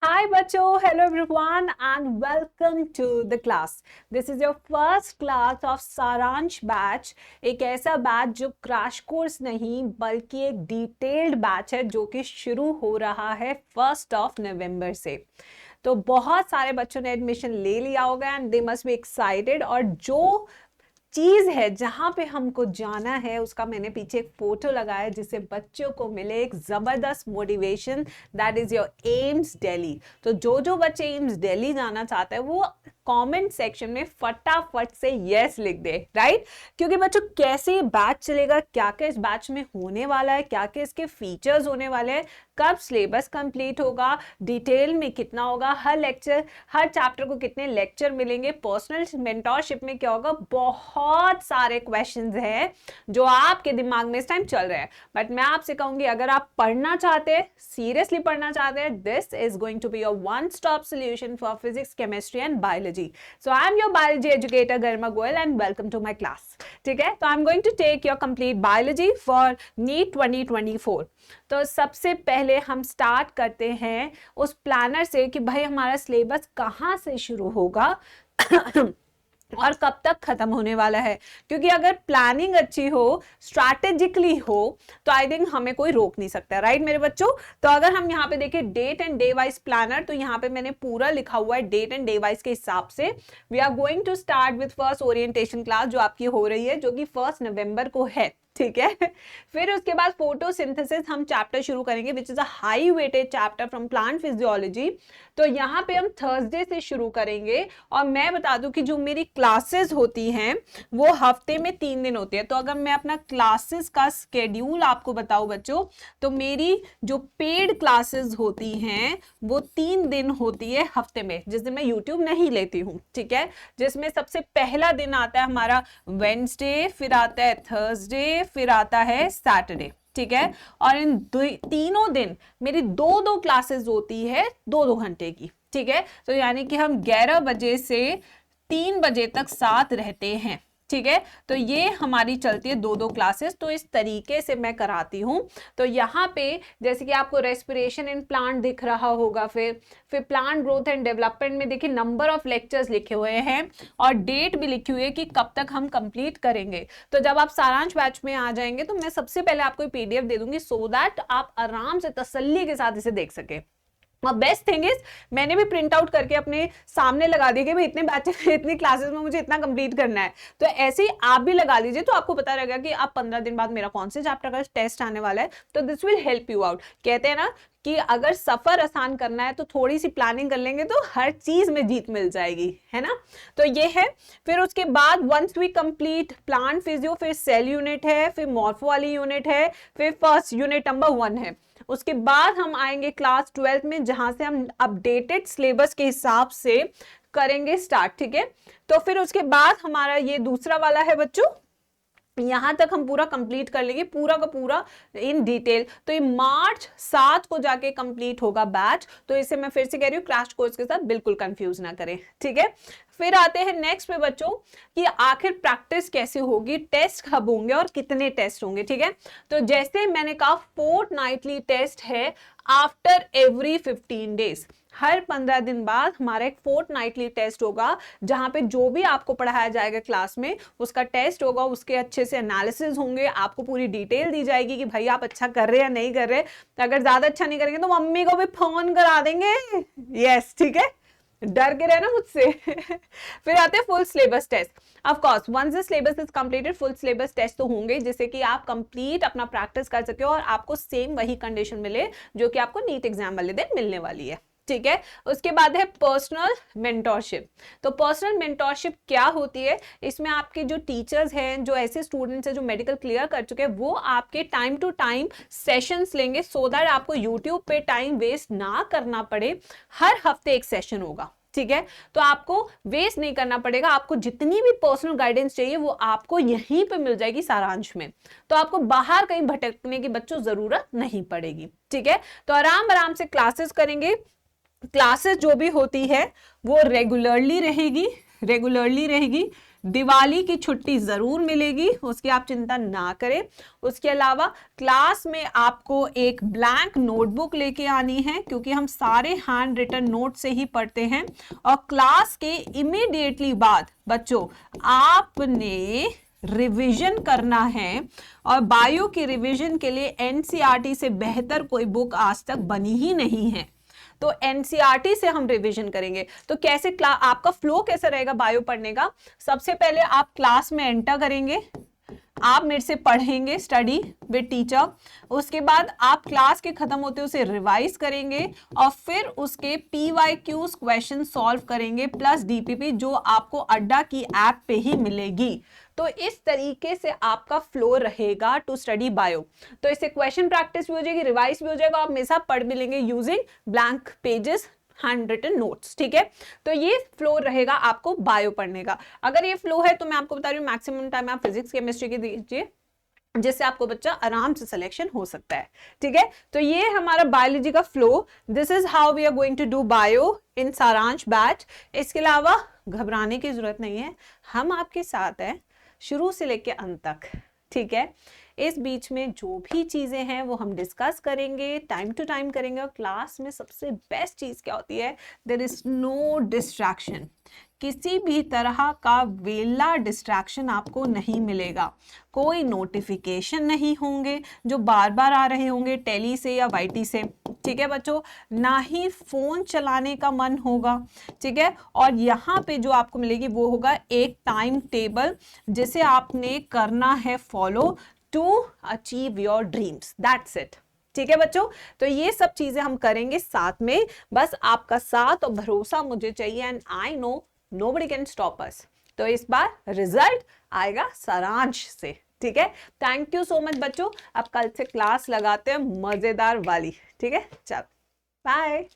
Hi बच्चों, hello everyone and welcome to the class. This is your first class of सारांश batch. एक ऐसा batch जो crash course नहीं बल्कि एक डिटेल्ड बैच है जो कि शुरू हो रहा है 1 नवंबर से. तो बहुत सारे बच्चों ने एडमिशन ले लिया होगा and they must be excited. और जो चीज है जहां पे हमको जाना है उसका मैंने पीछे एक फोटो लगाया जिससे बच्चों को मिले एक जबरदस्त motivation. That is your AIIMS Delhi. तो जो बच्चे एम्स दिल्ली जाना चाहते हैं वो कमेंट सेक्शन में फटाफट से यस लिख दे. राइट, क्योंकि बच्चों कैसे बैच चलेगा, क्या क्या इस बैच में होने वाला है, क्या क्या इसके फीचर्स होने वाले हैं, कब सिलेबस कंप्लीट होगा, डिटेल में कितना होगा, हर लेक्चर हर चैप्टर को कितने लेक्चर मिलेंगे, पर्सनल मेंटोरशिप में क्या होगा, बहुत सारे क्वेश्चंस हैं जो आपके दिमाग में इस टाइम चल रहे हैं. बट मैं आपसे कहूंगी अगर आप पढ़ना चाहते हैं, सीरियसली पढ़ना चाहते हैं, this is going to be your one stop solution for physics, chemistry and biology. So I am your biology educator Garima Goyal and welcome to my class. ठीक है, तो I am going to take your complete biology for NEET 2024. तो सबसे पहले हम start करते हैं उस प्लानर से कि भाई हमारा सिलेबस कहाँ से शुरू होगा और कब तक खत्म होने वाला है. क्योंकि अगर प्लानिंग अच्छी हो, स्ट्रैटेजिकली हो, तो आई थिंक हमें कोई रोक नहीं सकता. राइट मेरे बच्चों. तो अगर हम यहाँ पे देखें date and day wise planner, तो यहाँ पे मैंने पूरा लिखा हुआ है डेट एंड डे वाइज के हिसाब से. We are going to start with first orientation class जो आपकी हो रही है, जो कि 1 नवंबर को है. ठीक है, फिर उसके बाद फोटोसिंथेसिस हम चैप्टर शुरू करेंगे which is a high weighted chapter from plant physiology. तो यहाँ पे हम थर्सडे से शुरू करेंगे. और मैं बता दूं कि जो मेरी क्लासेस होती हैं वो हफ्ते में 3 दिन होती है. तो अगर मैं अपना क्लासेस का स्केड्यूल आपको बताऊं बच्चों, तो मेरी जो पेड क्लासेस होती हैं वो 3 दिन होती है हफ्ते में, जिस दिन मैं यूट्यूब नहीं लेती हूँ. ठीक है, जिसमें सबसे पहला दिन आता है हमारा वेडनेसडे, फिर आता है थर्सडे, फिर आता है सैटरडे. ठीक है, और इन तीनों दिन मेरी दो क्लासेस होती है 2-2 घंटे की. ठीक है, तो यानी कि हम 11 बजे से 3 बजे तक साथ रहते हैं. ठीक है, तो ये हमारी चलती है 2-2 क्लासेस. तो इस तरीके से मैं कराती हूं. तो यहाँ पे जैसे कि आपको रेस्पिरेशन इन प्लांट दिख रहा होगा, फिर प्लांट ग्रोथ एंड डेवलपमेंट में देखिए नंबर ऑफ लेक्चर्स लिखे हुए हैं और डेट भी लिखी हुई है कि कब तक हम कंप्लीट करेंगे. तो जब आप सारांश बैच में आ जाएंगे तो मैं सबसे पहले आपको पीडीएफ दे दूंगी सो दैट आप आराम से तसल्ली के साथ इसे देख सके. और बेस्ट थिंग इज मैंने भी प्रिंट आउट करके अपने सामने लगा दिया कि भाई इतने बैचेस इतनी क्लासेस में मुझे इतना कंप्लीट करना है. तो ऐसे ही आप भी लगा लीजिए तो आपको पता रहेगा कि आप 15 दिन बाद मेरा कौन से चैप्टर का टेस्ट आने वाला है. तो this will help you out. कहते हैं ना कि अगर सफर आसान करना है तो थोड़ी सी प्लानिंग कर लेंगे तो हर चीज में जीत मिल जाएगी, है ना. तो ये है. फिर उसके बाद once we complete plant physio, फिर सेल यूनिट है, फिर मॉर्फो वाली यूनिट है, फिर फर्स्ट यूनिट नंबर 1 है. उसके बाद हम आएंगे क्लास 12 में जहां से हम अपडेटेड सिलेबस के हिसाब से करेंगे स्टार्ट. ठीक है, तो फिर उसके बाद हमारा ये दूसरा वाला है बच्चों, यहां तक हम पूरा कंप्लीट कर लेंगे पूरा का पूरा इन डिटेल. तो ये मार्च 7 को जाके कंप्लीट होगा बैच. तो इसे मैं फिर से कह रही हूँ क्रैश कोर्स के साथ बिल्कुल कंफ्यूज ना करें. ठीक है, फिर आते हैं नेक्स्ट पे बच्चों कि आखिर प्रैक्टिस कैसे होगी, टेस्ट कब होंगे और कितने टेस्ट होंगे. ठीक है, तो जैसे मैंने कहा फोर्टनाइटली टेस्ट है आफ्टर एवरी 15 डेज. हर 15 दिन बाद हमारा एक फोर्टनाइटली टेस्ट होगा जहां पे जो भी आपको पढ़ाया जाएगा क्लास में उसका टेस्ट होगा, उसके अच्छे से एनालिसिस होंगे, आपको पूरी डिटेल दी जाएगी कि भाई आप अच्छा कर रहे हैं या नहीं कर रहे. अगर ज्यादा अच्छा नहीं करेंगे तो मम्मी को भी फोन करा देंगे. यस, ठीक है, डर के रहना मुझसे. फिर आते हैं full syllabus test. Of course once the syllabus is completed full syllabus test तो होंगे जिससे कि आप कंप्लीट अपना प्रैक्टिस कर सके और आपको सेम वही कंडीशन मिले जो कि आपको नीट एग्जाम वाले दिन मिलने वाली है. ठीक है, उसके बाद है पर्सनल मेंटोरशिप. तो पर्सनल मेंटोरशिप क्या होती है, इसमें आपके जो टीचर्स हैं, जो ऐसे स्टूडेंट्स हैं जो मेडिकल क्लियर कर चुके हैं, वो आपके टाइम टू टाइम सेशंस लेंगे सो दैट आपको यूट्यूब पे टाइम वेस्ट ना करना पड़े. हर हफ्ते एक सेशन होगा. ठीक है, तो आपको वेस्ट नहीं करना पड़ेगा. आपको जितनी भी पर्सनल गाइडेंस चाहिए वो आपको यहीं पे मिल जाएगी सारांश में. तो आपको बाहर कहीं भटकने की बच्चों जरूरत नहीं पड़ेगी. ठीक है, तो आराम आराम से क्लासेस करेंगे. क्लासेस जो भी होती है वो रेगुलरली रहेगी. दिवाली की छुट्टी जरूर मिलेगी, उसकी आप चिंता ना करें। उसके अलावा क्लास में आपको एक ब्लैंक नोटबुक लेके आनी है, क्योंकि हम सारे हैंड रिटन नोट से ही पढ़ते हैं। और क्लास के इमीडिएटली बाद बच्चों आपने रिवीजन करना है, और बायो की रिवीजन के लिए एनसीईआरटी से बेहतर कोई बुक आज तक बनी ही नहीं है। तो एनसीईआरटी से हम रिवीजन करेंगे। तो कैसे आपका फ्लो कैसा रहेगा बायो पढ़ने का? सबसे पहले आप क्लास में एंटर करेंगे, आप मेरे से पढ़ेंगे स्टडी विद टीचर। उसके बाद आप क्लास के खत्म होते उसे रिवाइज करेंगे, और फिर उसके PYQs क्वेश्चन सॉल्व करेंगे प्लस डीपीपी, जो आपको अड्डा की ऐप पे ही मिलेगी। तो इस तरीके से आपका फ्लो रहेगा टू स्टडी बायो। तो इससे क्वेश्चन प्रैक्टिस भी हो जाएगी, रिवाइज भी हो जाएगा, आप मेरे साथ पढ़ भी लेंगे using blank pages, handwritten notes. ठीक है, तो ये फ्लो रहेगा आपको बायो पढ़ने का। अगर ये फ्लो है तो मैं आपको बता रही हूँ मैक्सिमम टाइम आप फिजिक्स केमिस्ट्री की दीजिए, जिससे आपको बच्चा आराम से सिलेक्शन हो सकता है। ठीक है, तो ये हमारा बायोलॉजी का फ्लो। This is how we are going to do bio in Saransh batch. इसके अलावा घबराने की जरूरत नहीं है, हम आपके साथ हैं शुरू से लेकर अंत तक। ठीक है, इस बीच में जो भी चीजें हैं वो हम डिस्कस करेंगे, टाइम टू टाइम करेंगे। और क्लास में सबसे बेस्ट चीज क्या होती है? There is no distraction. किसी भी तरह का वेला डिस्ट्रैक्शन आपको नहीं मिलेगा। कोई नोटिफिकेशन नहीं होंगे जो बार बार आ रहे होंगे टेली से या वाईटी से। ठीक है बच्चों, ना ही फोन चलाने का मन होगा। ठीक है, और यहाँ पे जो आपको मिलेगी वो होगा एक टाइम टेबल, जिसे आपने करना है follow to achieve your dreams. That's it. ठीक है बच्चों, तो ये सब चीजें हम करेंगे साथ में। बस आपका साथ और भरोसा मुझे चाहिए, and I know nobody can stop us। तो इस बार रिजल्ट आएगा सारांश से। ठीक है, थैंक यू सो मच बच्चों। अब कल से क्लास लगाते हैं मजेदार वाली। ठीक है, चलो बाय।